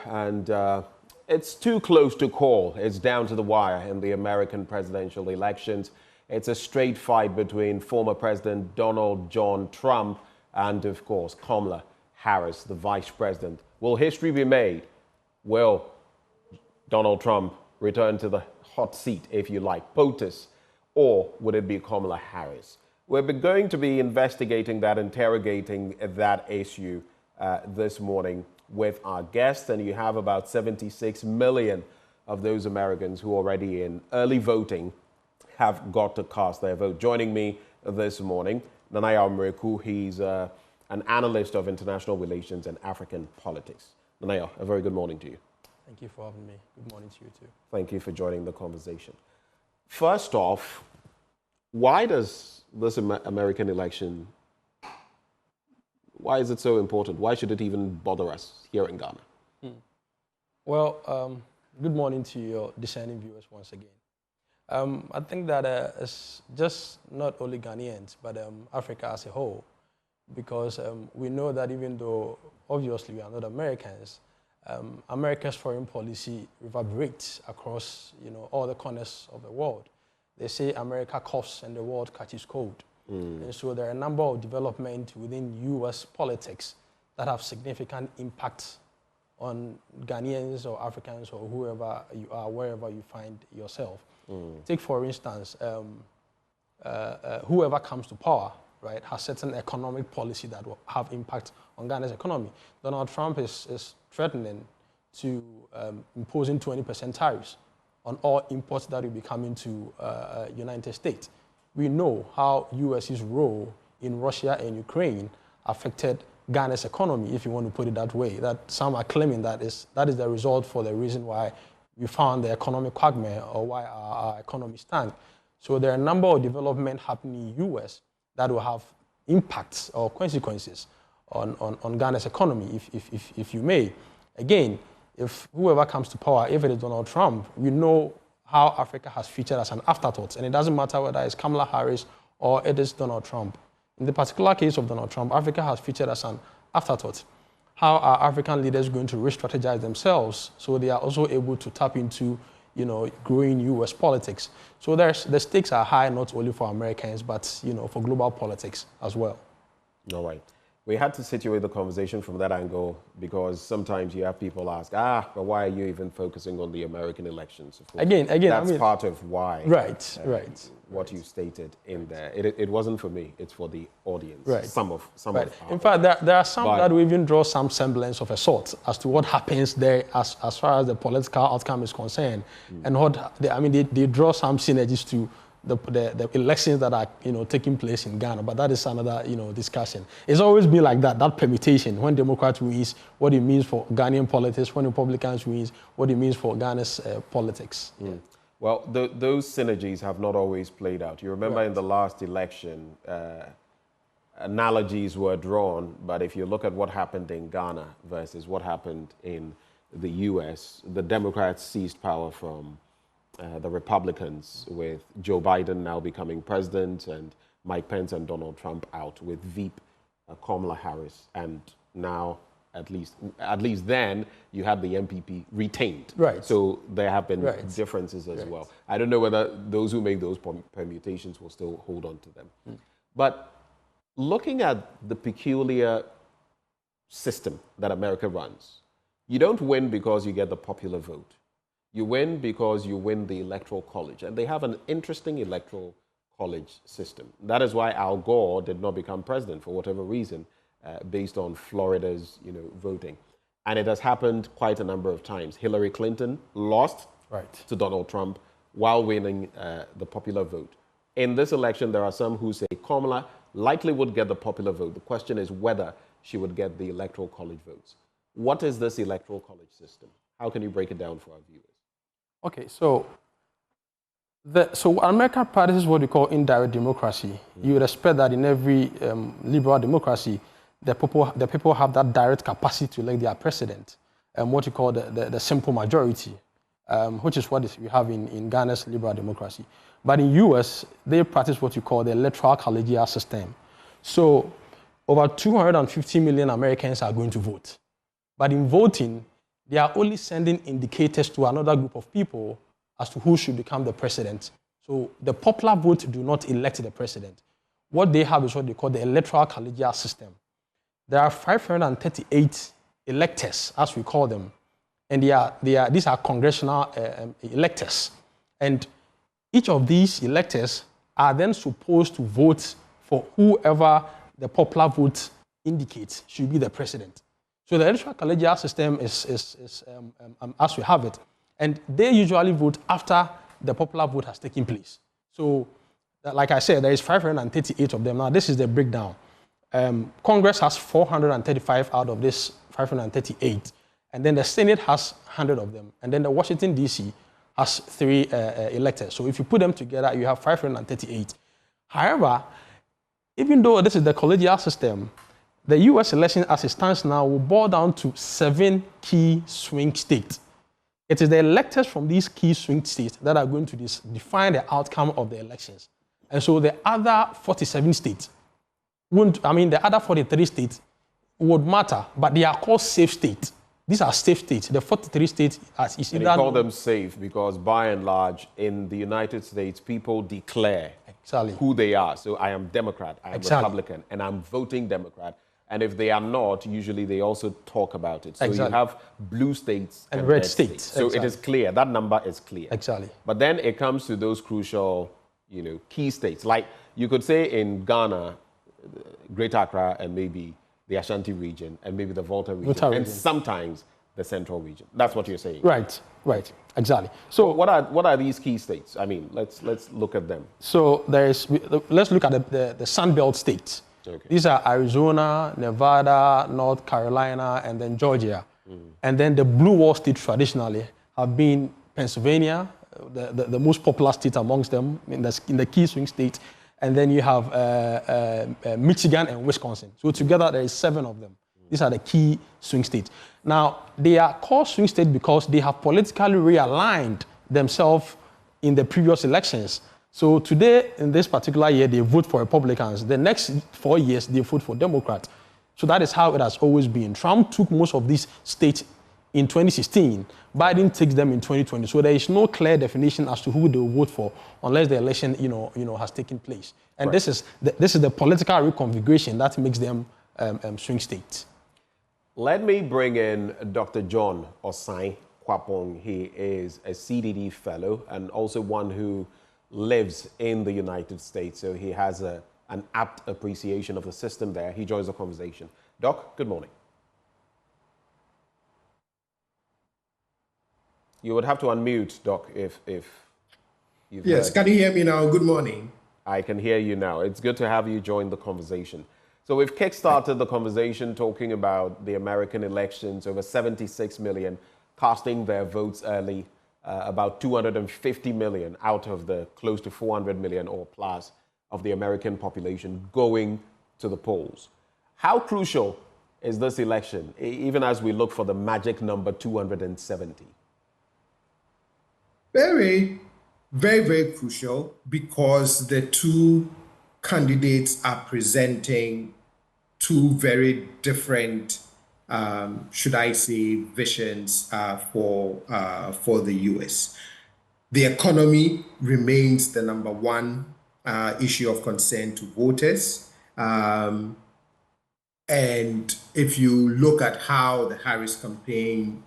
and it's too close to call. It's down to the wire in the American presidential elections. It's a straight fight between former President Donald John Trump and, of course, Kamala Harris, the vice president. Will history be made? Will Donald Trump return to the hot seat, if you like, POTUS, or would it be Kamala Harris? We're going to be investigating that, interrogating that issue this morning with our guests, and you have about 76 million of those Americans who are already in early voting have got to cast their vote. Joining me this morning, Nanaya Mreku, he's an analyst of international relations and African politics. Nanaya, a very good morning to you. Thank you for having me. Good morning to you too. Thank you for joining the conversation. First off, why does this American election, why is it so important? Why should it even bother us here in Ghana? Well, good morning to your discerning viewers once again. I think that it's just not only Ghanaians, but Africa as a whole, because we know that even though obviously we are not Americans, America's foreign policy reverberates across, all the corners of the world. They say America coughs and the world catches cold. And so there are a number of developments within U.S. politics that have significant impact on Ghanaians or Africans or whoever you are, wherever you find yourself. Take, for instance, whoever comes to power, right, has certain economic policy that will have impact on Ghana's economy. Donald Trump is threatening to imposing 20% tariffs on all imports that will be coming to United States. We know how U.S.'s role in Russia and Ukraine affected Ghana's economy, if you want to put it that way. That some are claiming that is the result for the reason why we found the economic quagmire or why our economy stank. So there are a number of developments happening in U.S. that will have impacts or consequences on Ghana's economy, if you may. Again, if whoever comes to power, if it is Donald Trump, we know how Africa has featured as an afterthought. And it doesn't matter whether it's Kamala Harris or it is Donald Trump. In the particular case of Donald Trump, Africa has featured as an afterthought. How are African leaders going to re-strategize themselves so they are also able to tap into, growing U.S. politics? So the stakes are high not only for Americans, but, for global politics as well. All right. We had to situate the conversation from that angle because sometimes you have people ask, but why are you even focusing on the American elections? Again, that's part of why. Right. What you stated in there. It wasn't for me. It's for the audience. Right. Some of. In fact, there are some that will even draw some semblance of a sort as to what happens there as far as the political outcome is concerned, and they draw some synergies to the elections that are taking place in Ghana, but that is another discussion. It's always been like that permutation. When Democrats wins, what it means for Ghanaian politics. When Republicans wins, what it means for Ghana's politics. Well, those synergies have not always played out. You remember in the last election, analogies were drawn, but if you look at what happened in Ghana versus what happened in the U.S., the Democrats seized power from the Republicans, with Joe Biden now becoming president and Mike Pence and Donald Trump out, with Veep, Kamala Harris, and now at least then you had the MPP retained. Right. So there have been differences as well. I don't know whether those who make those permutations will still hold on to them. But looking at the peculiar system that America runs, you don't win because you get the popular vote. You win because you win the electoral college. And they have an interesting electoral college system. That is why Al Gore did not become president for whatever reason, based on Florida's voting. And it has happened quite a number of times. Hillary Clinton lost to Donald Trump while winning the popular vote. In this election, there are some who say Kamala likely would get the popular vote. The question is whether she would get the electoral college votes. What is this electoral college system? How can you break it down for our viewers? Okay, so America practices what we call indirect democracy. You would expect that in every liberal democracy, the people have that direct capacity to elect their president, what you call the simple majority, which is what we have in Ghana's liberal democracy. But in US, they practice what you call the electoral collegial system. So over 250 million Americans are going to vote. But in voting, they are only sending indicators to another group of people as to who should become the president. So the popular vote do not elect the president. What they have is what they call the electoral collegial system. There are 538 electors, as we call them, and these are congressional electors. And each of these electors are then supposed to vote for whoever the popular vote indicates should be the president. So the electoral collegial system is as we have it, and they usually vote after the popular vote has taken place. So, like I said, there is 538 of them. Now, this is the breakdown. Congress has 435 out of this 538, and then the Senate has 100 of them, and then the Washington, D.C. has 3 electors. So if you put them together, you have 538. However, even though this is the collegial system, the U.S. election as it stands now will boil down to 7 key swing states. It is the electors from these key swing states that are going to define the outcome of the elections. And so the other 47 states the other 43 states would matter, but they are called safe states. These are safe states. The 43 states is either. They call them safe because, by and large, in the United States, people declare who they are. So I am Democrat, I am Republican, and I'm voting Democrat. And if they are not, usually they also talk about it. So you have blue states and red states. So it is clear. That number is clear. Exactly. But then it comes to those crucial, key states. Like you could say in Ghana, Greater Accra, and maybe the Ashanti region, and maybe the Volta region, and sometimes the Central region. That's what you're saying. Right. Exactly. So what are these key states? I mean, let's look at them. So let's look at the Sun Belt states. Okay. These are Arizona, Nevada, North Carolina, and then Georgia. And then the blue wall states traditionally have been Pennsylvania, the most popular state amongst them in the key swing states. And then you have Michigan and Wisconsin. So together there is 7 of them. These are the key swing states. Now, they are called swing states because they have politically realigned themselves in the previous elections. So today, in this particular year, they vote for Republicans. The next 4 years, they vote for Democrats. So that is how it has always been. Trump took most of these states in 2016. Biden takes them in 2020. So there is no clear definition as to who they will vote for unless the election, has taken place. And this is the political reconfiguration that makes them swing states. Let me bring in Dr. John Osai Kwapong. He is a CDD fellow and also one who lives in the United States. So he has an apt appreciation of the system there. He joins the conversation. Doc, good morning. You would have to unmute, Doc, if you've Yes, can you hear me now? Good morning. I can hear you now. It's good to have you join the conversation. So we've kickstarted the conversation talking about the American elections, over 76 million casting their votes early, about 250 million out of the close to 400 million or plus of the American population going to the polls. How crucial is this election, even as we look for the magic number 270? Very, very, very crucial because the two candidates are presenting two very different, should I say, visions for the U.S. The economy remains the number one issue of concern to voters. And if you look at how the Harris campaign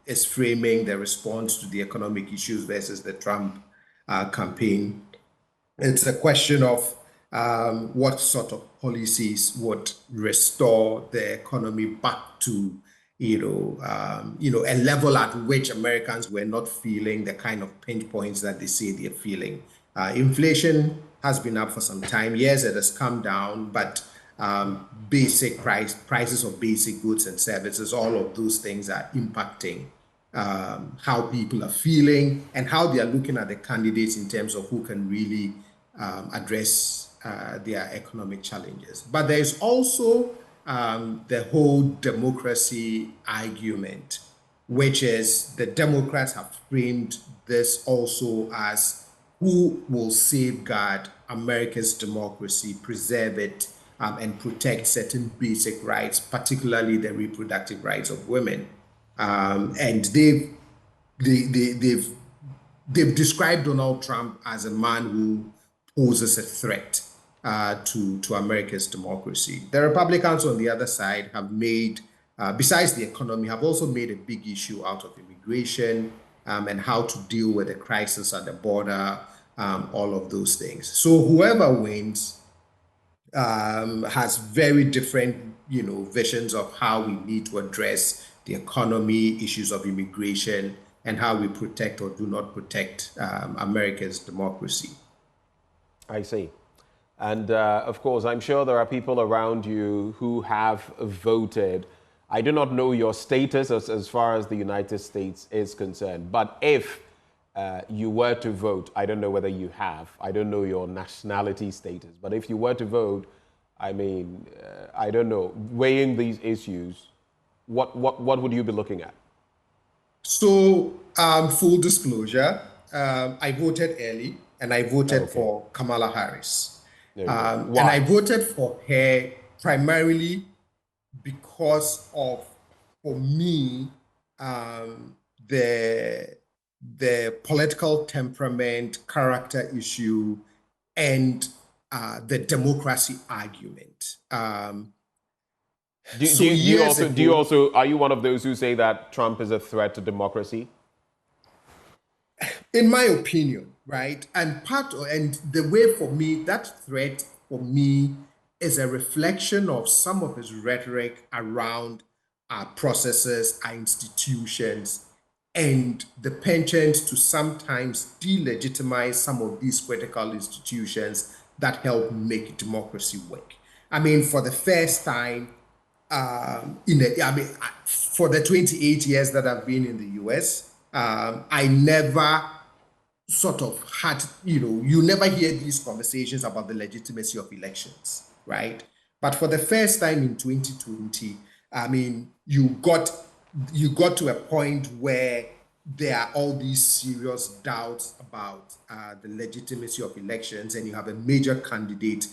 is framing the response to the economic issues versus the Trump campaign, it's a question of what sort of policies would restore the economy back to, a level at which Americans were not feeling the kind of pinch points that they say they're feeling. Inflation has been up for some time. Yes, it has come down, but prices of basic goods and services, all of those things are impacting how people are feeling and how they are looking at the candidates in terms of who can really address their economic challenges. But there is also the whole democracy argument, which is the Democrats have framed this also as who will safeguard America's democracy, preserve it, and protect certain basic rights, particularly the reproductive rights of women. And they've described Donald Trump as a man who poses a threat to America's democracy. The Republicans on the other side have made, besides the economy, have also made a big issue out of immigration and how to deal with the crisis at the border, all of those things. So whoever wins has very different, visions of how we need to address the economy, issues of immigration, and how we protect or do not protect America's democracy. I see. And of course, I'm sure there are people around you who have voted. I do not know your status as far as the United States is concerned, but if you were to vote, I don't know whether you have, I don't know your nationality status, but if you were to vote, I mean, I don't know, weighing these issues, what would you be looking at? So, full disclosure, I voted early and I voted for Kamala Harris. And I voted for her primarily because of, for me, the political temperament, character issue, and the democracy argument. Do you also, are you one of those who say that Trump is a threat to democracy? In my opinion, right? And the way for me, that threat for me is a reflection of some of his rhetoric around our processes, our institutions, and the penchant to sometimes delegitimize some of these critical institutions that help make democracy work. I mean, for the first time, for the 28 years that I've been in the US, I never sort of had, you never hear these conversations about the legitimacy of elections, right? But for the first time in 2020, I mean, you got to a point where there are all these serious doubts about the legitimacy of elections, and you have a major candidate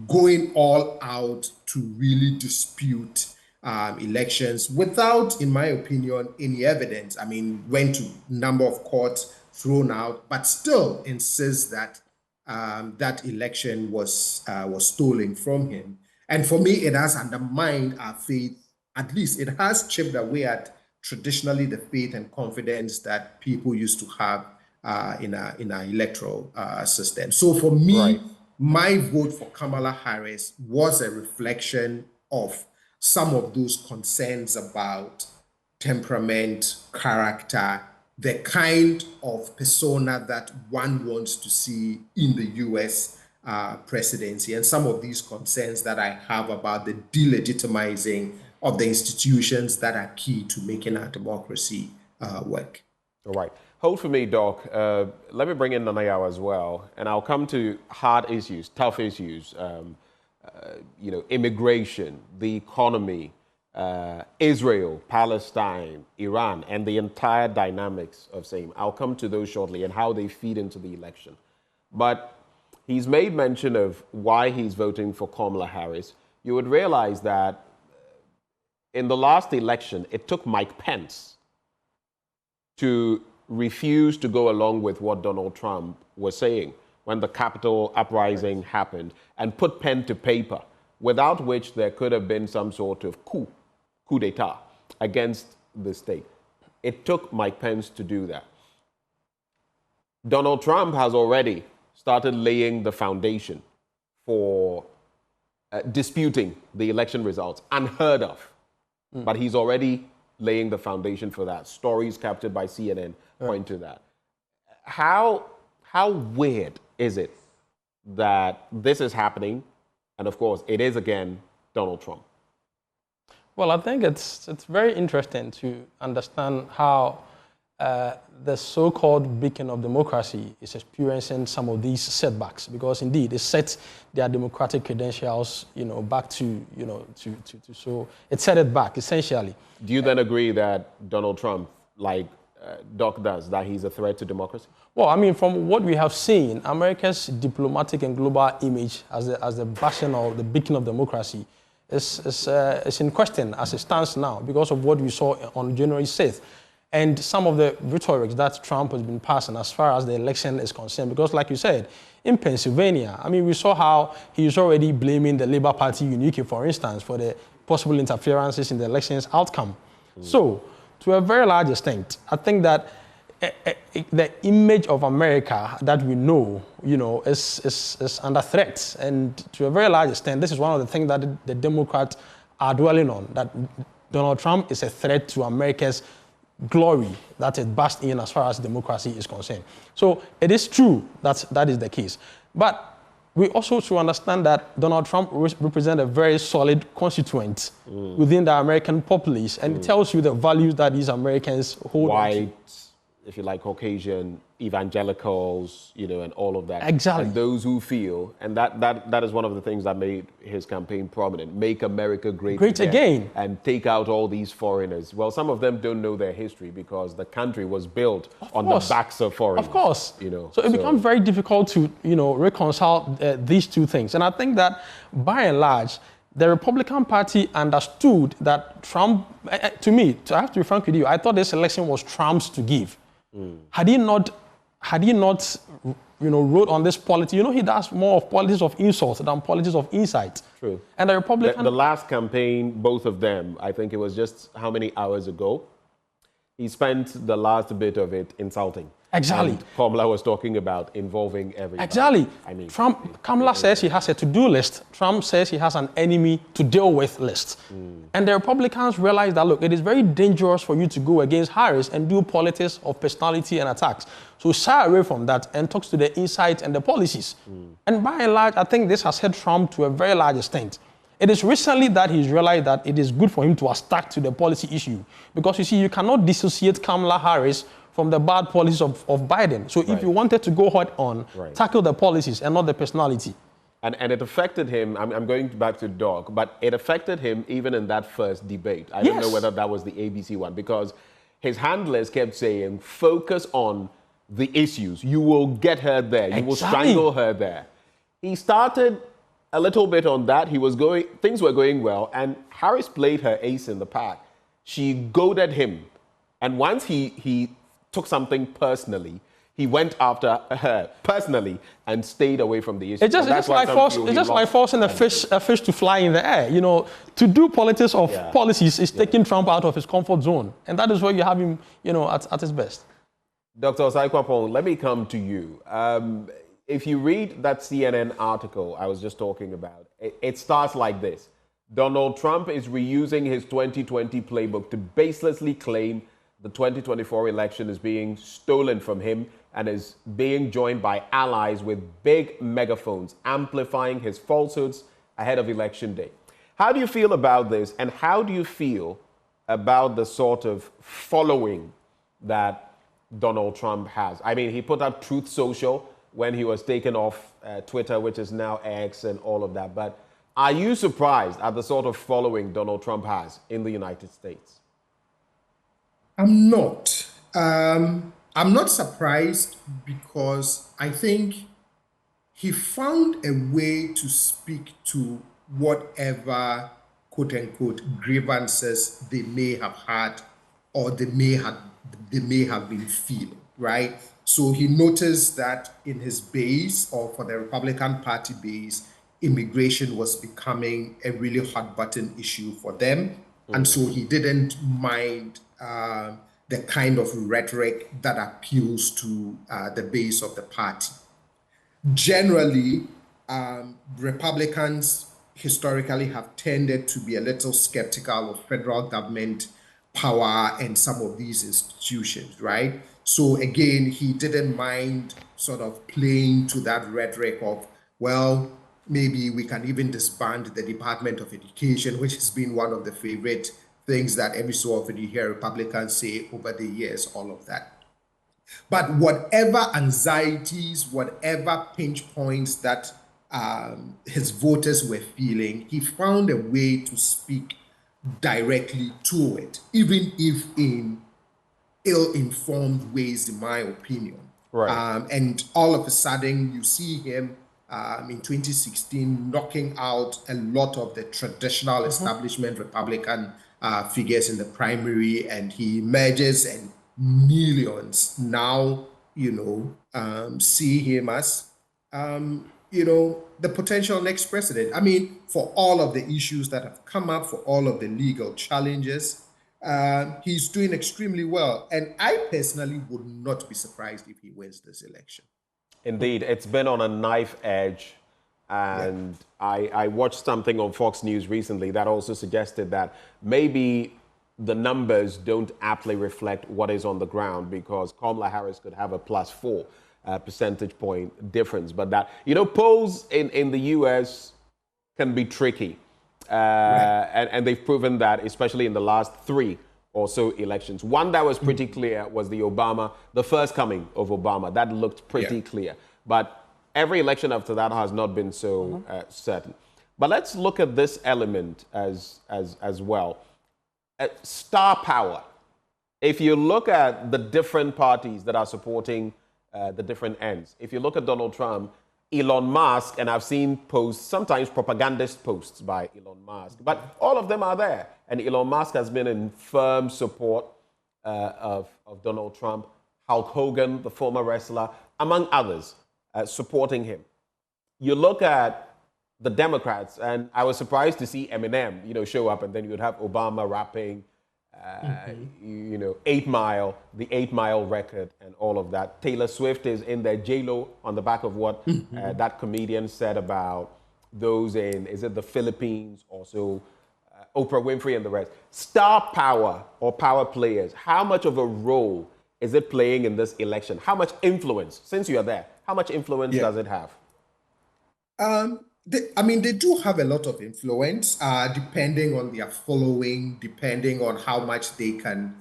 going all out to really dispute elections without, in my opinion, any evidence. I mean, went to number of courts, thrown out, but still insists that that election was stolen from him. And for me, it has undermined our faith. At least it has chipped away at traditionally the faith and confidence that people used to have in our electoral system. So for me, my vote for Kamala Harris was a reflection of some of those concerns about temperament, character, the kind of persona that one wants to see in the US presidency, and some of these concerns that I have about the delegitimizing of the institutions that are key to making our democracy work. All right. Hold for me, Doc. Let me bring in Nanaya as well, and I'll come to hard issues, tough issues, immigration, the economy, Israel, Palestine, Iran, and the entire dynamics of same. I'll come to those shortly and how they feed into the election. But he's made mention of why he's voting for Kamala Harris. You would realize that in the last election, it took Mike Pence to refuse to go along with what Donald Trump was saying when the Capitol uprising happened and put pen to paper, without which there could have been some sort of coup d'etat against the state. It took Mike Pence to do that. Donald Trump has already started laying the foundation for disputing the election results, unheard of. But he's already laying the foundation for that. Stories captured by CNN point to that. How weird is it that this is happening? And of course, it is again Donald Trump. Well, I think it's very interesting to understand how the so-called beacon of democracy is experiencing some of these setbacks, because indeed it sets their democratic credentials, back to so it set it back essentially. Do you then agree that Donald Trump, like Doc does, that he's a threat to democracy? Well, I mean, from what we have seen, America's diplomatic and global image as the bastion or the beacon of democracy is in question as it stands now because of what we saw on January 6th. And some of the rhetoric that Trump has been passing as far as the election is concerned. Because like you said, in Pennsylvania, I mean, we saw how he's already blaming the Labour Party in UK, for instance, for the possible interferences in the election's outcome. So, to a very large extent, I think that the image of America that we know, is under threat. And to a very large extent, this is one of the things that the Democrats are dwelling on, that Donald Trump is a threat to America's glory that it burst in as far as democracy is concerned. So it is true that that is the case. But we also should understand that Donald Trump represents a very solid constituent within the American populace, and it tells you the values that these Americans hold. White, if you like, Caucasian, evangelicals, and all of that. Exactly. And those who feel, and that is one of the things that made his campaign prominent, make America great again. And take out all these foreigners. Well, some of them don't know their history because the country was built on the backs of foreigners. Of course. So it becomes very difficult to, reconcile these two things. And I think that by and large, the Republican Party understood that Trump, to me, I have to be frank with you, I thought this election was Trump's to give. Had he not, wrote on this politics, he does more of politics of insult than politics of insight. True. And the Republican... The last campaign, both of them, I think it was just how many hours ago, he spent the last bit of it insulting. Exactly. And Kamala was talking about involving everybody. Exactly. I mean, Kamala says he has a to-do list. Trump says he has an enemy to deal with list. And the Republicans realize that, look, it is very dangerous for you to go against Harris and do politics of personality and attacks. So shy away from that and talks to the insight and the policies. And by and large, I think this has hurt Trump to a very large extent. It is recently that he's realized that it is good for him to stack to the policy issue. Because you see, you cannot dissociate Kamala Harris from the bad policies of Biden. So if you wanted to go hard on, tackle the policies and not the personality. And it affected him, I'm going back to Doc, but it affected him even in that first debate. I don't know whether that was the ABC one, because his handlers kept saying, focus on the issues. You will get her there. You will strangle her there. He started a little bit on that. Things were going well, and Harris played her ace in the pack. She goaded him. And once he took something personally, he went after her personally and stayed away from the issue. It's just like forcing a fish to fly in the air. To do politics of policies is taking Trump out of his comfort zone. And that is where you have him, at his best. Dr. Osai-Kwapong, let me come to you. If you read that CNN article I was just talking about, it starts like this. Donald Trump is reusing his 2020 playbook to baselessly claim the 2024 election is being stolen from him and is being joined by allies with big megaphones, amplifying his falsehoods ahead of election day. How do you feel about this, and how do you feel about the sort of following that Donald Trump has? I mean, he put up Truth Social when he was taken off Twitter, which is now X and all of that. But are you surprised at the sort of following Donald Trump has in the United States? I'm not. I'm not surprised because I think he found a way to speak to whatever quote unquote grievances they may have had or they may have been feeling, right? So he noticed that in his base, or for the Republican Party base, immigration was becoming a really hot button issue for them. And so he didn't mind the kind of rhetoric that appeals to the base of the party. Generally, Republicans historically have tended to be a little skeptical of federal government power and some of these institutions, right? So again, he didn't mind sort of playing to that rhetoric of, well, maybe we can even disband the Department of Education, which has been one of the favorite things that every so often you hear Republicans say over the years, all of that. But whatever anxieties, whatever pinch points that his voters were feeling, he found a way to speak directly to it, even if in ill-informed ways, in my opinion. Right. And all of a sudden, you see him in 2016, knocking out a lot of the traditional establishment Republican figures in the primary, and he emerges, and millions now, see him as, the potential next president. I mean, for all of the issues that have come up, for all of the legal challenges, he's doing extremely well. And I personally would not be surprised if he wins this election. Indeed, it's been on a knife edge. And I watched something on Fox News recently that also suggested that maybe the numbers don't aptly reflect what is on the ground, because Kamala Harris could have a +4 percentage point difference. But that, polls in the U.S. can be tricky. And they've proven that, especially in the last 3 or so elections. One that was pretty clear was the first coming of Obama. That looked pretty clear. But every election after that has not been so certain. But let's look at this element as well. Star power. If you look at the different parties that are supporting the different ends, if you look at Donald Trump, Elon Musk, and I've seen posts, sometimes propagandist posts by Elon Musk, but all of them are there. And Elon Musk has been in firm support of Donald Trump. Hulk Hogan, the former wrestler, among others, supporting him. You look at the Democrats, and I was surprised to see Eminem, show up, and then you would have Obama rapping, 8 Mile, the 8 Mile record, and all of that. Taylor Swift is in there, J-Lo, on the back of what that comedian said about those in, is it the Philippines, also Oprah Winfrey and the rest. Star power or power players, how much of a role is it playing in this election? How much influence, since you are there, how much influence does it have? They do have a lot of influence, depending on their following, depending on how much they can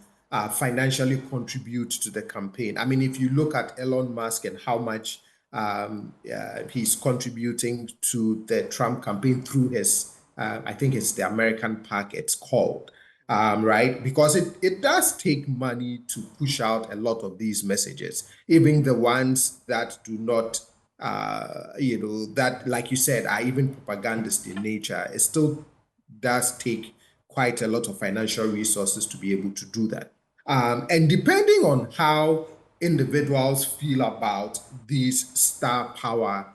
financially contribute to the campaign. I mean, if you look at Elon Musk and how much he's contributing to the Trump campaign through his, I think it's the American PAC, it's called, right? Because it does take money to push out a lot of these messages, even the ones that do not that, like you said, are even propagandist in nature. It still does take quite a lot of financial resources to be able to do that. And depending on how individuals feel about these star power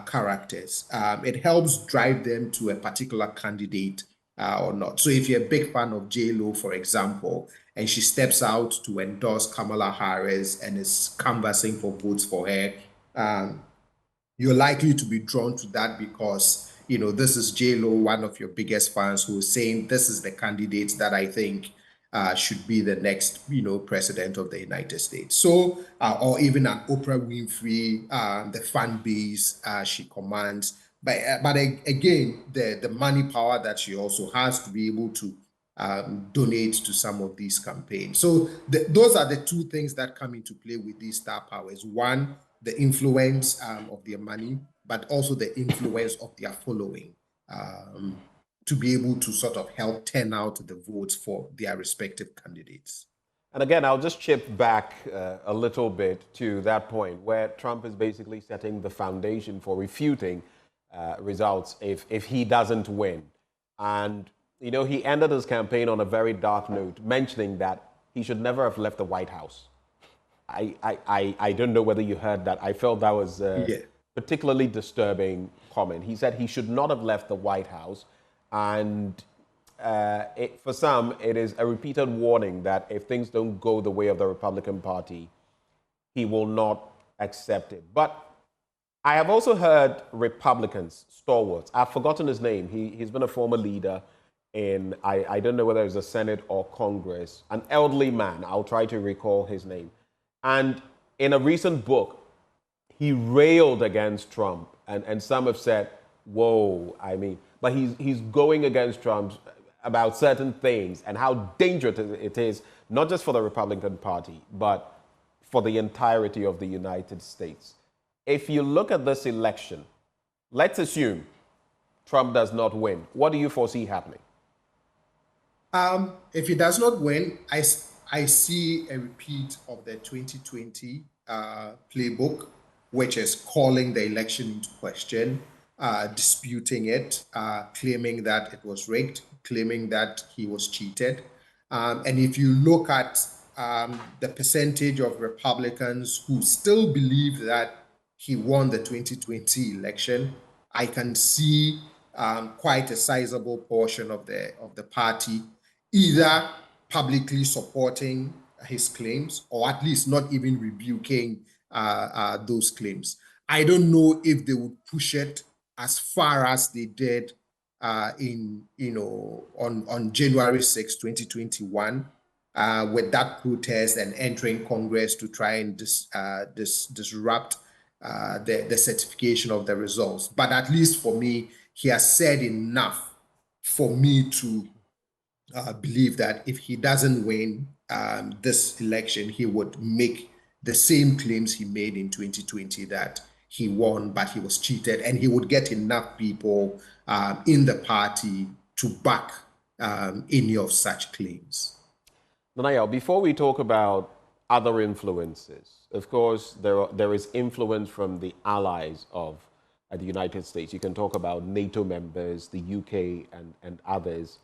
characters, it helps drive them to a particular candidate or not. So if you're a big fan of J-Lo, for example, and she steps out to endorse Kamala Harris and is canvassing for votes for her, you're likely to be drawn to that because, this is J-Lo, one of your biggest fans, who is saying, this is the candidate that I think should be the next, president of the United States. So, or even an Oprah Winfrey, the fan base she commands. But again, the money power that she also has to be able to donate to some of these campaigns. So those are the two things that come into play with these star powers. One, the influence of their money, but also the influence of their following to be able to sort of help turn out the votes for their respective candidates. And again, I'll just chip back a little bit to that point where Trump is basically setting the foundation for refuting results if he doesn't win. And, he ended his campaign on a very dark note, mentioning that he should never have left the White House. I don't know whether you heard that. I felt that was a particularly disturbing comment. He said he should not have left the White House. And for some, it is a repeated warning that if things don't go the way of the Republican Party, he will not accept it. But I have also heard Republicans, stalwarts, I've forgotten his name. He's been a former leader in, I don't know whether it's the Senate or Congress, an elderly man. I'll try to recall his name. And in a recent book, he railed against Trump. And some have said, whoa, but he's going against Trump about certain things and how dangerous it is, not just for the Republican Party, but for the entirety of the United States. If you look at this election, let's assume Trump does not win. What do you foresee happening? If he does not win, I see a repeat of the 2020 playbook. which is calling the election into question, disputing it, claiming that it was rigged, claiming that he was cheated. And if you look at the percentage of Republicans who still believe that he won the 2020 election, I can see quite a sizable portion of the party either publicly supporting his claims or at least not even rebuking those claims. I don't know if they would push it as far as they did on January 6, 2021, with that protest and entering Congress to try and disrupt the certification of the results. But at least for me, he has said enough for me to believe that if he doesn't win this election, he would make the same claims he made in 2020, that he won, but he was cheated, and he would get enough people in the party to back any of such claims. Nanayo, before we talk about other influences, of course, there is influence from the allies of the United States. You can talk about NATO members, the UK, and others,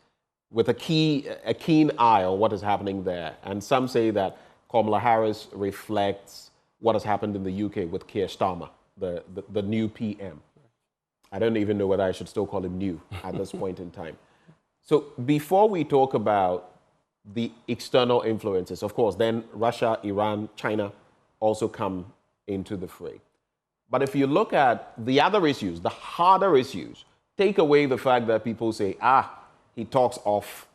with a keen eye on what is happening there. And some say that Kamala Harris reflects what has happened in the UK with Keir Starmer, the new PM. I don't even know whether I should still call him new at this point in time. So before we talk about the external influences, of course, then Russia, Iran, China also come into the fray. But if you look at the other issues, the harder issues, take away the fact that people say, he talks off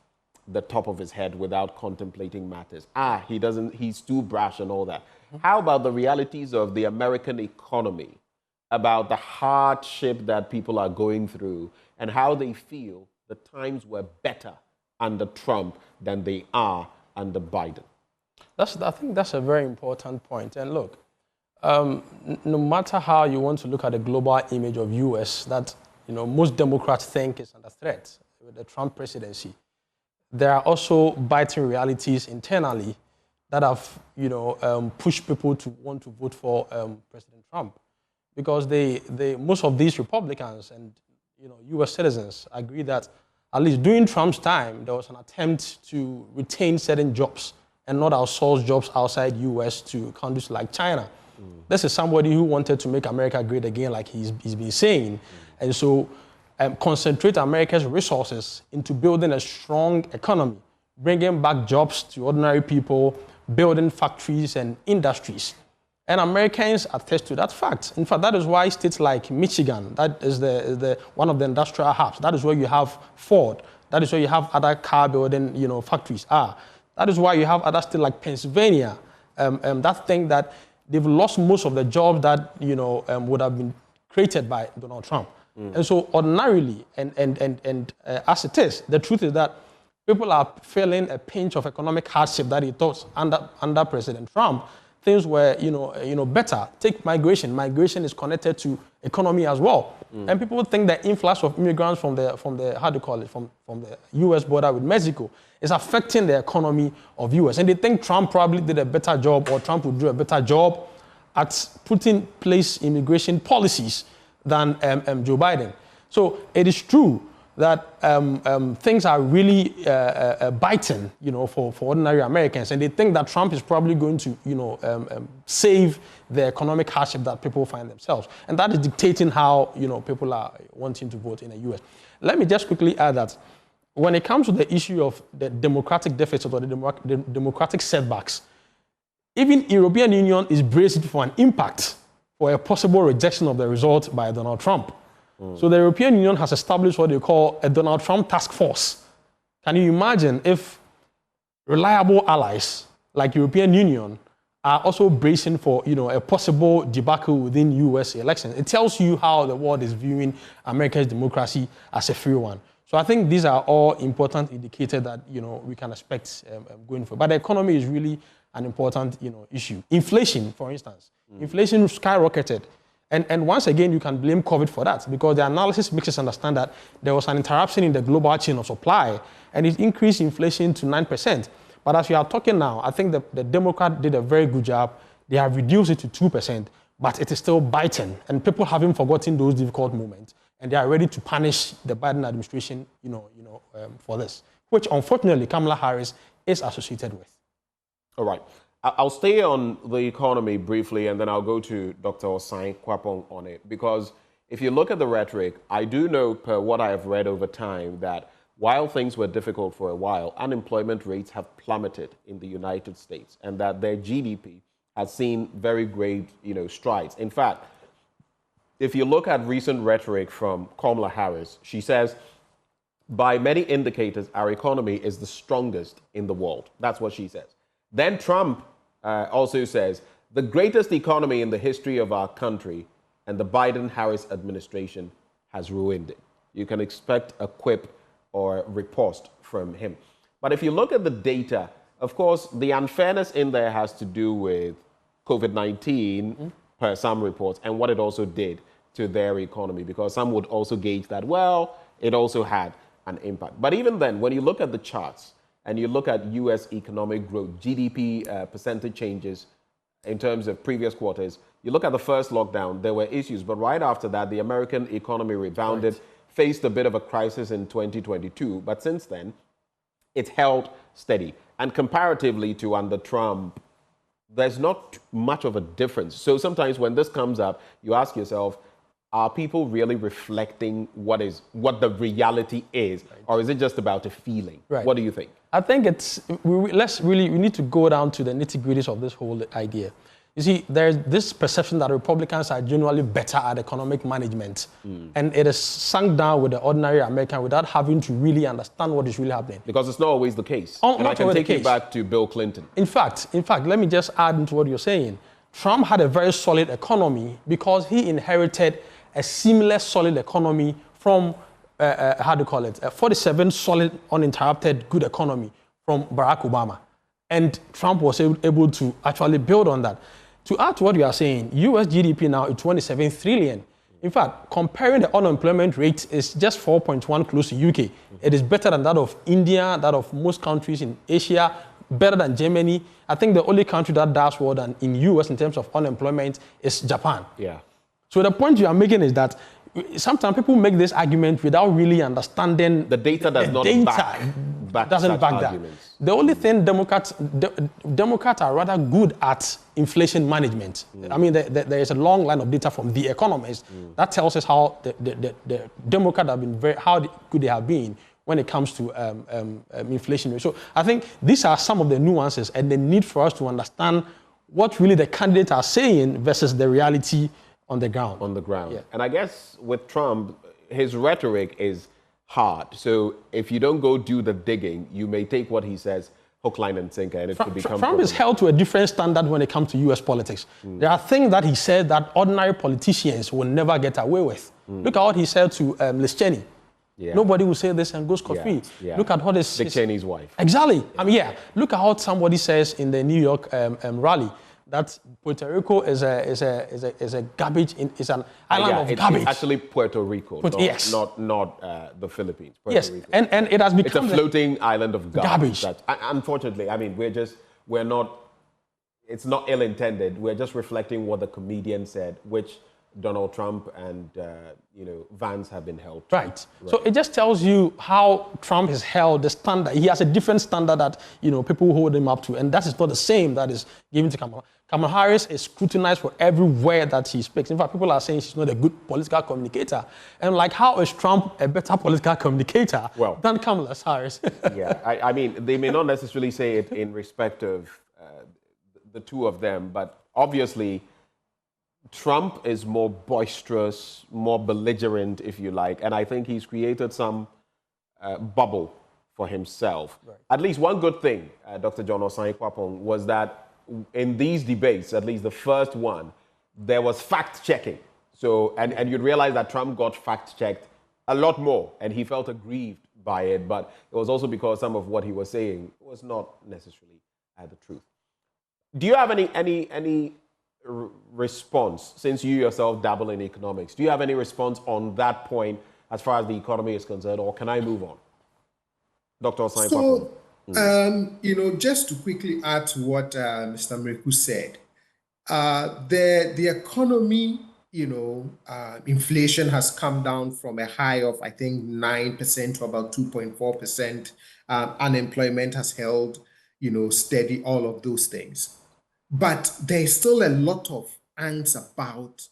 the top of his head without contemplating matters. He's too brash and all that. How about the realities of the American economy, about the hardship that people are going through, and how they feel the times were better under Trump than they are under Biden? I think that's a very important point. And look, no matter how you want to look at the global image of U.S. that most Democrats think is under threat with the Trump presidency, there are also biting realities internally that have pushed people to want to vote for President Trump, because most of these Republicans and U.S. citizens agree that at least during Trump's time there was an attempt to retain certain jobs and not outsource jobs outside U.S. to countries like China. This is somebody who wanted to make America great again, like he's been saying, and so concentrate America's resources into building a strong economy, bringing back jobs to ordinary people, building factories and industries. And Americans attest to that fact. In fact, that is why states like Michigan, that is one of the industrial hubs. That is where you have Ford. That is where you have other car building factories. That is why you have other states like Pennsylvania. That thing that they've lost most of the jobs that would have been created by Donald Trump. And so ordinarily, and as it is, the truth is that people are feeling a pinch of economic hardship that he thought under President Trump. Things were, better. Take migration. Migration is connected to economy as well. And people think the influx of immigrants from the U.S. border with Mexico is affecting the economy of U.S. And they think Trump probably did a better job, or Trump would do a better job at putting in place immigration policies than Joe Biden. So it is true that things are really biting, for ordinary Americans, and they think that Trump is probably going to, save the economic hardship that people find themselves, and that is dictating how people are wanting to vote in the U.S. Let me just quickly add that when it comes to the issue of the democratic deficit or the democratic setbacks, even European Union is bracing for an impact for a possible rejection of the result by Donald Trump. So the European Union has established what they call a Donald Trump task force. Can you imagine if reliable allies like European Union are also bracing for a possible debacle within U.S. elections? It tells you how the world is viewing America's democracy as a free one. So I think these are all important indicators that we can expect going forward. But the economy is really an important issue. Inflation, for instance, inflation skyrocketed. And once again, you can blame COVID for that, because the analysis makes us understand that there was an interruption in the global chain of supply, and it increased inflation to 9%. But as we are talking now, I think the Democrats did a very good job. They have reduced it to 2%. but it is still biting, and people haven't forgotten those difficult moments, and they are ready to punish the Biden administration, for this, which unfortunately Kamala Harris is associated with. All right. I'll stay on the economy briefly, and then I'll go to Dr. Osai Kwapong on it. Because if you look at the rhetoric, I do know, per what I have read over time, that while things were difficult for a while, unemployment rates have plummeted in the United States, and that their GDP has seen very great, strides. In fact, if you look at recent rhetoric from Kamala Harris, she says, by many indicators, our economy is the strongest in the world. That's what she says. Then Trump also says, the greatest economy in the history of our country, and the Biden-Harris administration has ruined it. You can expect a quip or riposte from him. But if you look at the data, of course, the unfairness in there has to do with COVID-19, per some reports, and what it also did to their economy, because some would also gauge that, well, it also had an impact. But even then, when you look at the charts, and you look at U.S. economic growth, GDP percentage changes in terms of previous quarters, you look at the first lockdown, there were issues. But right after that, the American economy rebounded, faced a bit of a crisis in 2022. But since then, it's held steady. And comparatively to under Trump, there's not much of a difference. So sometimes when this comes up, you ask yourself, are people really reflecting what the reality is? Right. Or is it just about a feeling? Right. What do you think? I think we need to go down to the nitty-gritties of this whole idea. You see, there's this perception that Republicans are generally better at economic management, and it is sunk down with the ordinary American without having to really understand what is really happening. Because it's not always the case. And I can take you back to Bill Clinton. In fact, let me just add into what you're saying. Trump had a very solid economy because he inherited a similar solid economy from, 47 solid, uninterrupted, good economy from Barack Obama. And Trump was able to actually build on that. To add to what you are saying, US GDP now is 27 trillion. In fact, comparing the unemployment rate is just 4.1 close to UK. It is better than that of India, that of most countries in Asia, better than Germany. I think the only country that does well than in US in terms of unemployment is Japan. Yeah. So the point you are making is that sometimes people make this argument without really understanding the data doesn't back that. The only thing Democrats are rather good at inflation management. I mean, there is a long line of data from The Economist that tells us how the Democrats have been how good they have been when it comes to inflation rate. So I think these are some of the nuances and the need for us to understand what really the candidates are saying versus the reality on the ground. On the ground. Yeah. And I guess with Trump, his rhetoric is hard. So if you don't go do the digging, you may take what he says hook, line, and sinker, and it could become... Trump is held to a different standard when it comes to U.S. politics. There are things that he said that ordinary politicians will never get away with. Look at what he said to Liz Cheney. Yeah. Nobody will say this and go scot-free. Yeah. Look at what is... Dick Cheney's wife. Exactly. Yeah. I mean, look at what somebody says in the New York rally. That Puerto Rico is a garbage, is an island of garbage. It's actually Puerto Rico, not the Philippines. Puerto Rico. And it has become... It's a floating island of garbage. Unfortunately, I mean, we're not, it's not ill-intended. We're just reflecting what the comedian said, which Donald Trump and Vance have been held to. Right. So it just tells you how Trump has held the standard. He has a different standard that people hold him up to, and that is not the same that is given to Kamala. Kamala Harris is scrutinized for every word that she speaks. In fact, people are saying she's not a good political communicator. And like, how is Trump a better political communicator than Kamala Harris? Yeah, I mean, they may not necessarily say it in respect of the two of them, but obviously Trump is more boisterous, more belligerent, if you like, and I think he's created some bubble for himself. Right. At least one good thing, Dr. John Osai Kwapong, was that in these debates, at least the first one, there was fact-checking. So, and you'd realize that Trump got fact-checked a lot more, and he felt aggrieved by it, but it was also because some of what he was saying was not necessarily the truth. Do you have any response, since you yourself dabble in economics, do you have any response on that point as far as the economy is concerned, or can I move on? Dr. Osai Kwapong. Just to quickly add to what Mr. Mreku said, The economy, inflation has come down from a high of, I think, 9% to about 2.4%. Unemployment has held, steady, all of those things. But there's still a lot of angst about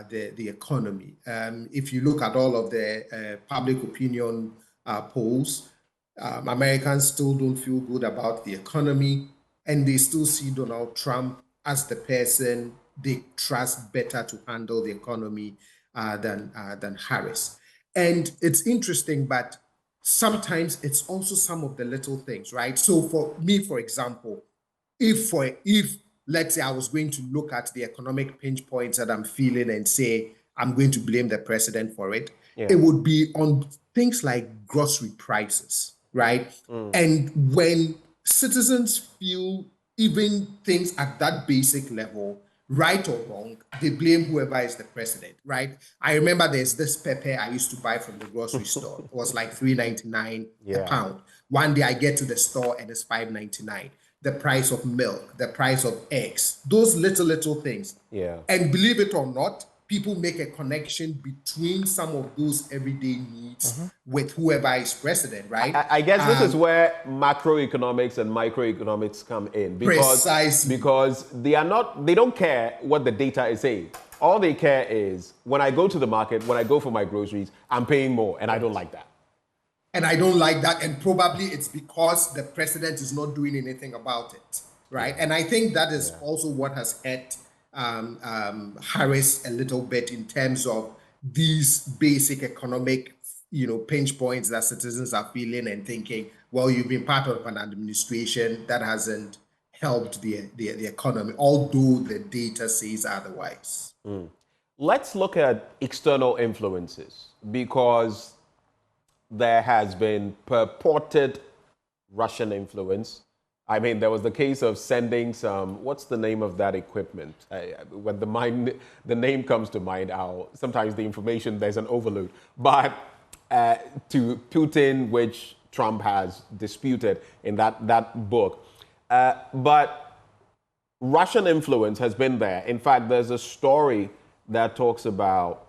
the economy. If you look at all of the public opinion polls, Americans still don't feel good about the economy, and they still see Donald Trump as the person they trust better to handle the economy than Harris. And it's interesting, but sometimes it's also some of the little things, right? So for me, for example, if let's say I was going to look at the economic pinch points that I'm feeling and say I'm going to blame the president for it, it would be on things like grocery prices, right? And when citizens feel even things at that basic level, right or wrong, they blame whoever is the president, right? I remember there's this pepper I used to buy from the grocery store. It was like $3.99 a pound. One day I get to the store and it's $5.99. The price of milk, the price of eggs, those little things. And believe it or not, people make a connection between some of those everyday needs with whoever is president, right? I guess this is where macroeconomics and microeconomics come in, because they don't care what the data is saying. All they care is when I go to the market, when I go for my groceries, I'm paying more, and I don't like that. And I don't like that, and probably it's because the president is not doing anything about it, right? And I think that is also what has hurt Harris a little bit in terms of these basic economic, pinch points that citizens are feeling and thinking, well, you've been part of an administration that hasn't helped the economy, although the data says otherwise. Let's look at external influences, because there has been purported Russian influence. I mean, there was the case of sending some, what's the name of that equipment? When the name comes to mind, sometimes the information, there's an overload. But to Putin, which Trump has disputed in that book. But Russian influence has been there. In fact, there's a story that talks about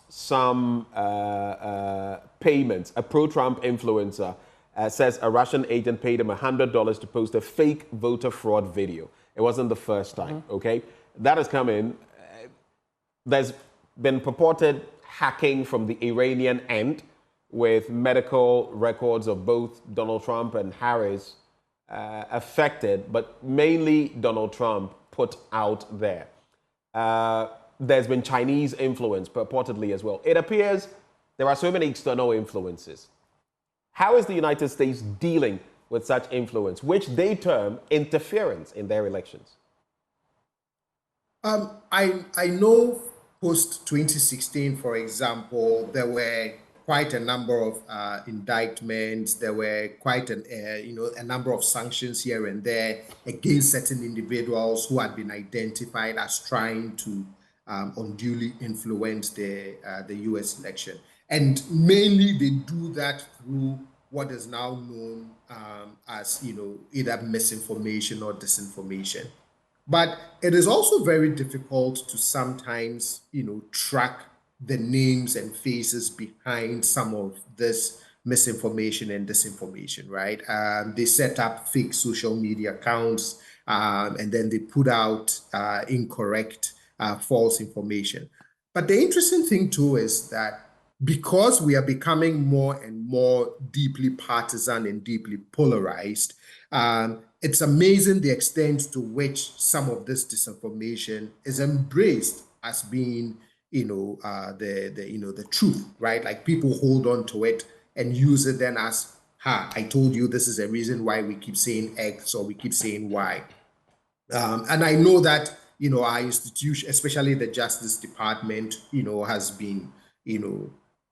some payments. A pro-Trump influencer says a Russian agent paid him $100 to post a fake voter fraud video. It wasn't the first time, okay? That has come in. There's been purported hacking from the Iranian end, with medical records of both Donald Trump and Harris affected, but mainly Donald Trump put out there. There's been Chinese influence purportedly as well. It appears there are so many external influences. How is the United States dealing with such influence, which they term interference in their elections? I know post 2016, for example, there were quite a number of indictments. There were quite a number of sanctions here and there against certain individuals who had been identified as trying to unduly influence the U.S. election. And mainly they do that through what is now known as, either misinformation or disinformation. But it is also very difficult to sometimes, track the names and faces behind some of this misinformation and disinformation, right? They set up fake social media accounts, and then they put out incorrect, false information. But the interesting thing too is that because we are becoming more and more deeply partisan and deeply polarized, it's amazing the extent to which some of this disinformation is embraced as being, the truth, right? Like people hold on to it and use it then as, I told you this is a reason why we keep saying X or we keep saying Y. And I know that, our institution, especially the Justice Department, has been,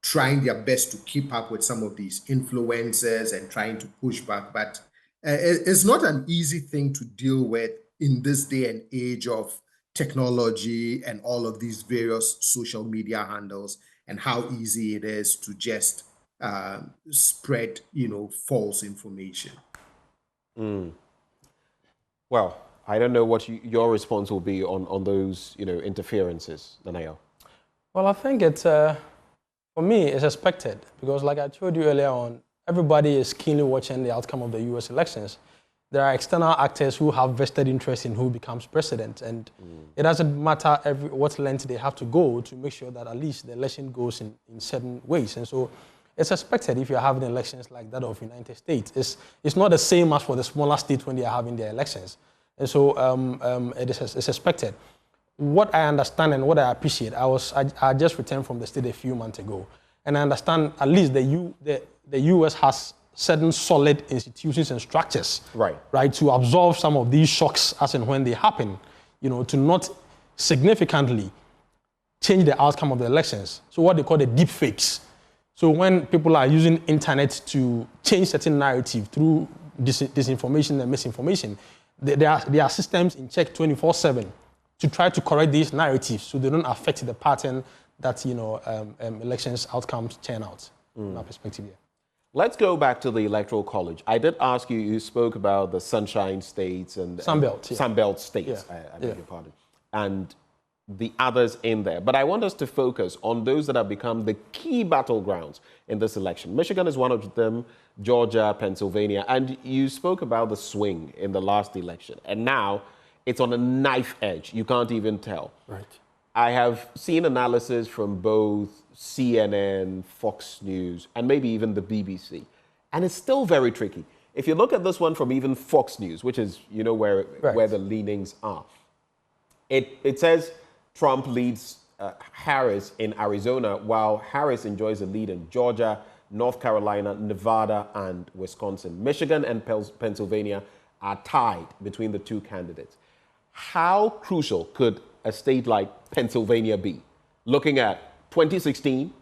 trying their best to keep up with some of these influencers and trying to push back. But it's not an easy thing to deal with in this day and age of technology and all of these various social media handles, and how easy it is to just spread, false information. Well, I don't know what your response will be on those, interferences, Nanayo. Well, I think it's, for me, it's expected because like I told you earlier on, everybody is keenly watching the outcome of the US elections. There are external actors who have vested interest in who becomes president, and it doesn't matter what length they have to go to make sure that at least the election goes in certain ways. And so it's expected if you're having elections like that of United States. It's not the same as for the smaller states when they are having their elections. And so it's expected. What I understand and what I appreciate, I just returned from the state a few months ago, and I understand at least the US has certain solid institutions and structures, right, to absorb some of these shocks as and when they happen, to not significantly change the outcome of the elections. So what they call the deep fakes. So when people are using internet to change certain narrative through disinformation and misinformation, there are systems in check 24/7 to try to correct these narratives so they don't affect the pattern that elections outcomes turn out. From my perspective here. Let's go back to the Electoral College. I did ask you, you spoke about the Sunshine States and Sunbelt States, I beg your pardon, and the others in there. But I want us to focus on those that have become the key battlegrounds in this election. Michigan is one of them, Georgia, Pennsylvania, and you spoke about the swing in the last election. And now it's on a knife edge. You can't even tell. Right. I have seen analysis from both CNN, Fox News, and maybe even the BBC. And it's still very tricky. If you look at this one from even Fox News, which is, where the leanings are, it says Trump leads Harris in Arizona, while Harris enjoys a lead in Georgia, North Carolina, Nevada, and Wisconsin. Michigan and Pennsylvania are tied between the two candidates. How crucial could a state like Pennsylvania be, looking at 2016,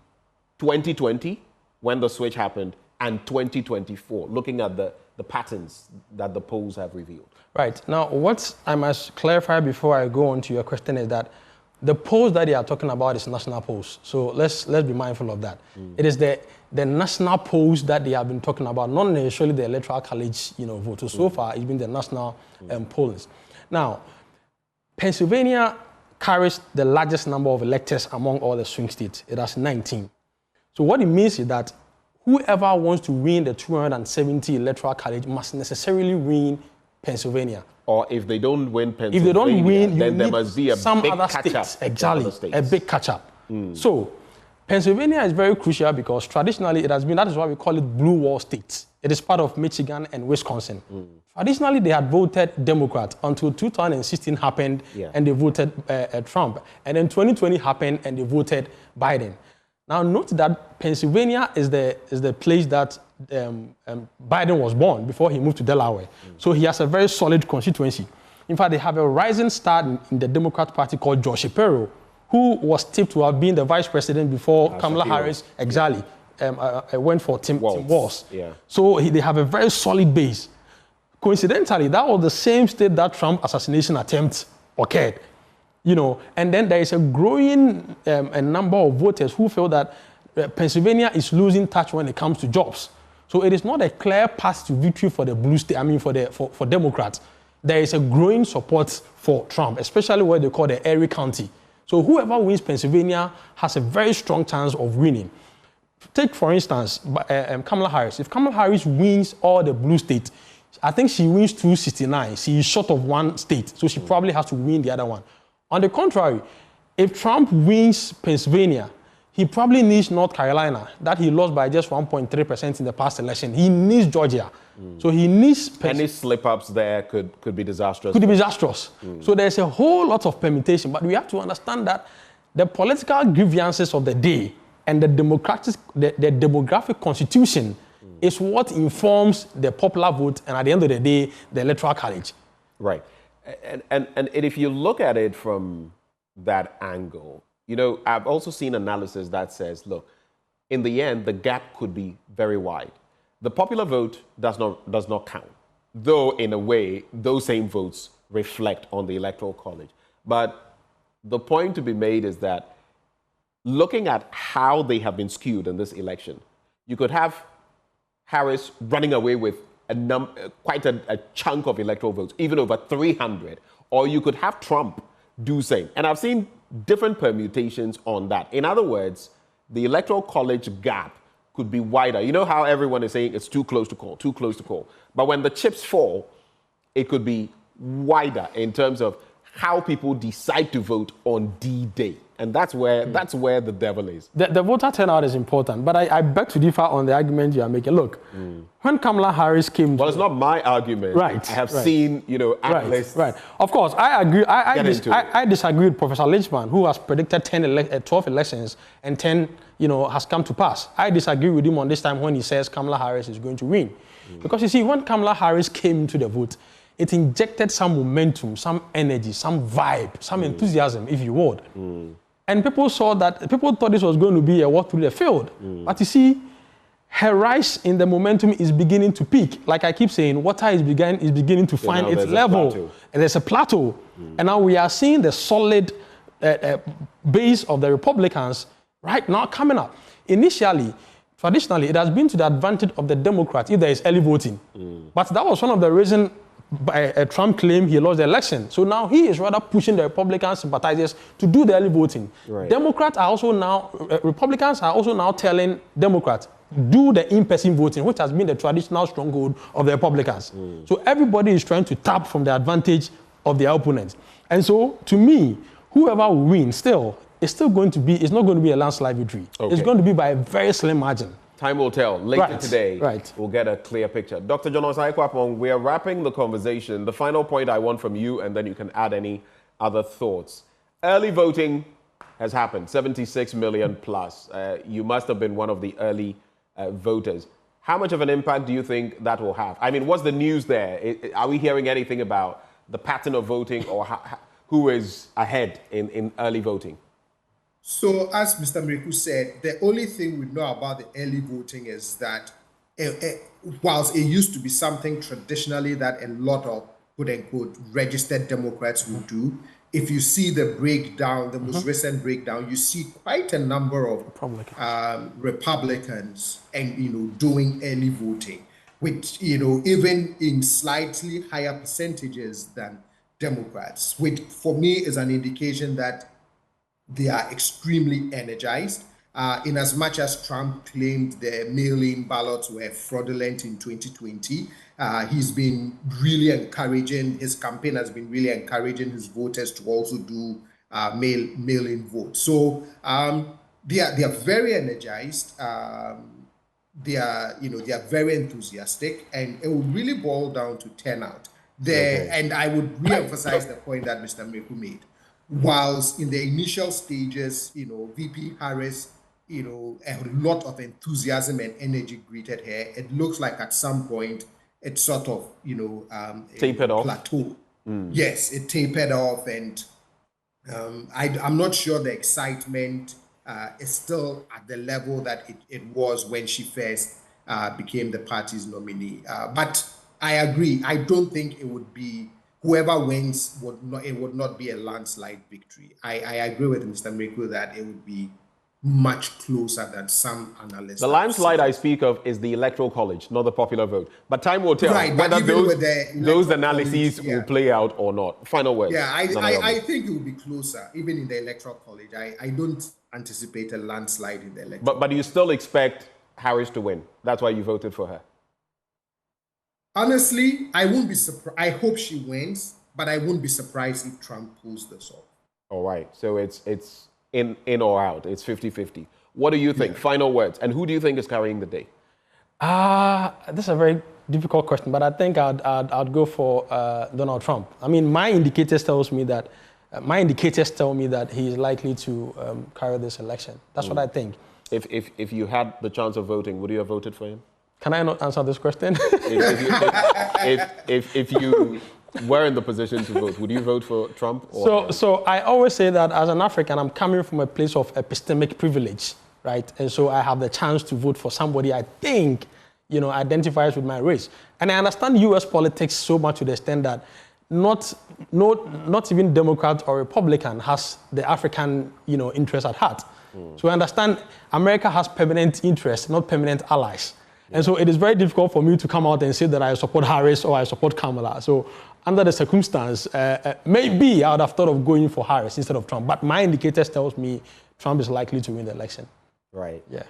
2020, when the switch happened, and 2024, looking at the patterns that the polls have revealed? Right. Now, what I must clarify before I go on to your question is that the polls that they are talking about is national polls. So let's be mindful of that. It is the national polls that they have been talking about, not necessarily the Electoral College vote. So far, it's been the national polls. Now, Pennsylvania carries the largest number of electors among all the swing states. It has 19. So what it means is that whoever wants to win the 270 Electoral College must necessarily win Pennsylvania. Or if they don't win Pennsylvania, then there must be a big catch-up. Exactly, a big catch-up. So Pennsylvania is very crucial because traditionally it has been, that is why we call it blue wall states. It is part of Michigan and Wisconsin. Traditionally, they had voted Democrat until 2016 happened and they voted Trump. And then 2020 happened and they voted Biden. Now, note that Pennsylvania is the place that Biden was born before he moved to Delaware. So he has a very solid constituency. In fact, they have a rising star in the Democrat Party called George Shapiro, who was tipped to have been the vice president before Kamala Harris went for Tim Walz. So they have a very solid base. Coincidentally, that was the same state that Trump assassination attempt occurred. And then there is a growing a number of voters who feel that Pennsylvania is losing touch when it comes to jobs. So it is not a clear path to victory for the blue state. For Democrats, there is a growing support for Trump, especially what they call the Erie County. So whoever wins Pennsylvania has a very strong chance of winning. Take, for instance, Kamala Harris. If Kamala Harris wins all the blue states, I think she wins 269. She is short of one state, so she probably has to win the other one. On the contrary, if Trump wins Pennsylvania, he probably needs North Carolina, that he lost by just 1.3% in the past election. He needs Georgia. So he needs... Any slip-ups there could be disastrous. Could be disastrous. So there's a whole lot of permutation, but we have to understand that the political grievances of the day and the demographic constitution is what informs the popular vote and at the end of the day, the Electoral College. Right. And if you look at it from that angle, I've also seen analysis that says, look, in the end, the gap could be very wide. The popular vote does not count, though in a way, those same votes reflect on the Electoral College. But the point to be made is that looking at how they have been skewed in this election, you could have Harris running away with quite a chunk of electoral votes, even over 300, or you could have Trump do same. And I've seen different permutations on that. In other words, the electoral college gap could be wider. You know how everyone is saying it's too close to call, too close to call. But when the chips fall, it could be wider in terms of how people decide to vote on D-Day. And that's where the devil is. The voter turnout is important, but I beg to differ on the argument you are making. Look, when Kamala Harris came... Well, it's not my argument. Right. I have seen, analysts... Right. Of course, I agree. I disagree with Professor Lichman, who has predicted 12 elections and 10, has come to pass. I disagree with him on this time when he says Kamala Harris is going to win. Because you see, when Kamala Harris came into the vote, it injected some momentum, some energy, some vibe, some enthusiasm, if you would. And people thought this was going to be a walk through the field. But you see, her rise in the momentum is beginning to peak. Like I keep saying, water is beginning to find its level. And there's a plateau. And now we are seeing the solid base of the Republicans right now coming up. Traditionally, it has been to the advantage of the Democrats if there is early voting. But that was one of the reasons Trump claimed he lost the election. So now he is rather pushing the Republican sympathizers to do the early voting. Right. Republicans are also now telling Democrats, do the in-person voting, which has been the traditional stronghold of the Republicans. So everybody is trying to tap from the advantage of their opponents. And so, to me, whoever will win it's not going to be a landslide victory. Okay. It's going to be by a very slim margin. Time will tell. Later today, we'll get a clear picture. Dr. John Osai-Kwapong, we are wrapping the conversation. The final point I want from you, and then you can add any other thoughts. Early voting has happened, 76 million plus. You must have been one of the early voters. How much of an impact do you think that will have? I mean, what's the news there? Are we hearing anything about the pattern of voting or who is ahead in early voting? So, as Mr. Miriku said, the only thing we know about the early voting is that whilst it used to be something traditionally that a lot of quote-unquote registered Democrats would do, if you see the breakdown, the most recent breakdown, you see quite a number of Republicans and doing early voting, which even in slightly higher percentages than Democrats, which for me is an indication that they are extremely energized. In as much as Trump claimed the mail-in ballots were fraudulent in 2020, he's been really encouraging, his campaign has been really encouraging his voters to also do mail-in votes. So they are very energized. They are very enthusiastic, and it will really boil down to turnout. And I would re-emphasize the point that Mr. Miriku made. Whilst in the initial stages, VP Harris, a lot of enthusiasm and energy greeted her. It looks like at some point it sort of, tapered off. Plateau. Yes, it tapered off, and I'm not sure the excitement is still at the level that it was when she first became the party's nominee. But I agree. I don't think it would be. Whoever wins would not be a landslide victory. I agree with Mr. Miriku that it would be much closer than some analysts. The landslide I speak of is the electoral college, not the popular vote. But time will tell whether those analyses will play out or not. Final words. Yeah, I think it will be closer, even in the electoral college. I don't anticipate a landslide in the electoral. But do you still expect Harris to win? That's why you voted for her. Honestly, I won't be surprised. I hope she wins, but I won't be surprised if Trump pulls this off. All right. So it's in or out. It's 50-50. What do you think? Yeah. Final words. And who do you think is carrying the day? This is a very difficult question, but I think I'd go for Donald Trump. I mean, my indicators tell me that he is likely to carry this election. That's what I think. If you had the chance of voting, would you have voted for him? Can I not answer this question? If you were in the position to vote, would you vote for Trump? So I always say that as an African, I'm coming from a place of epistemic privilege, right? And so I have the chance to vote for somebody I think, identifies with my race. And I understand U.S. politics so much to the extent that not even Democrat or Republican has the African, interest at heart. So I understand America has permanent interests, not permanent allies. And so it is very difficult for me to come out and say that I support Harris or I support Kamala. So under the circumstance, maybe I would have thought of going for Harris instead of Trump. But my indicators tells me Trump is likely to win the election. Right. Yeah.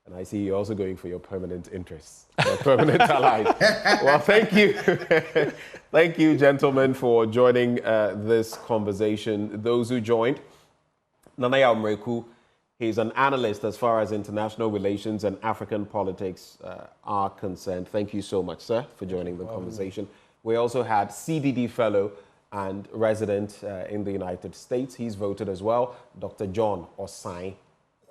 And I see you're also going for your permanent interests, your permanent allies. Well, thank you. Thank you, gentlemen, for joining this conversation. Those who joined, Nanaya Mreku, he's an analyst as far as international relations and African politics are concerned. Thank you so much, sir, for joining the conversation. We also had CDD fellow and resident in the United States. He's voted as well, Dr. John Osai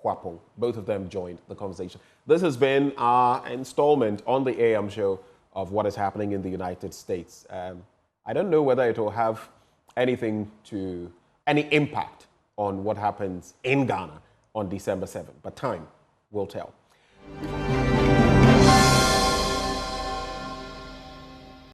Hwapong. Both of them joined the conversation. This has been our installment on the AM show of what is happening in the United States. I don't know whether it will have any impact on what happens in Ghana on December 7th, but time will tell.